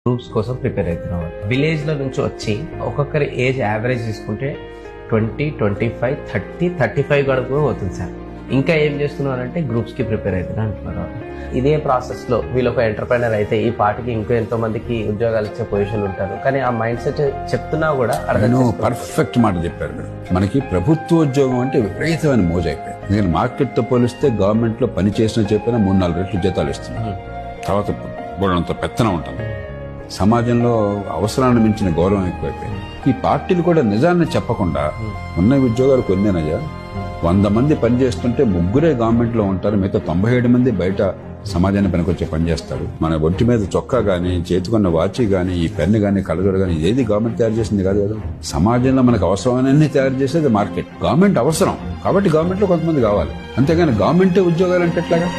Groups కోసం prepare అవుతున్నాం. విలేజ్ల నుంచి వచ్చి ఒక్కొక్కరి ఏజ్ యావరేజ్ తీసుకుంటే 20, 25, 30, 35 గడుపు కూడా పోతుంది సార్. ఇంకా ఏం చేస్తున్నారంటే గ్రూప్స్ కి ప్రిపేర్ అవుతున్నా అంటున్నారు. ఇదే ప్రాసెస్ లో వీళ్ళు ఒక ఎంటర్ప్రైనర్ అయితే ఈ పార్టీకి ఇంకో ఎంతో మందికి ఉద్యోగాలు ఇచ్చే పొజిషన్ ఉంటారు. కానీ ఆ మైండ్ సెట్ చెప్తున్నా కూడా పర్ఫెక్ట్ మాట చెప్పారు మీరు. మనకి ప్రభుత్వ ఉద్యోగం అంటే విపరీతమైన మోజు అయిపోయింది. ఎందుకంటే మార్కెట్ తో పోలిస్తే గవర్నమెంట్ లో పని చేసినా చెప్పినా 3-4 రెట్లు జీతాలు ఇస్తున్నారు. తర్వాత బోడంత పెత్తనం ఉంటుంది. సమాజంలో అవసరాన్ని మించిన గౌరవం ఎక్కువైపోయింది. ఈ పార్టీలు కూడా నిజాన్ని చెప్పకుండా ఉన్న ఉద్యోగాలు కొన్నేనయ్యా. 100 మంది పనిచేస్తుంటే 3 గవర్నమెంట్ లో ఉంటారు, మిగతా 97 మంది బయట సమాజాన్ని పనికొచ్చే పని చేస్తారు. మన ఒంటి మీద చొక్కా గానీ, చేతికున్న వాచి గానీ, ఈ పెన్ను గానీ, కలగడ గానీ ఏది గవర్నమెంట్ తయారు చేసింది కాదు కదా. సమాజంలో మనకు అవసరమైనన్ని తయారు చేసేది మార్కెట్. గవర్నమెంట్ అవసరం కాబట్టి గవర్నమెంట్ లో కొంతమంది కావాలి, అంతేగాని గవర్నమెంటే ఉద్యోగాలు అంటే ఎట్లాగా?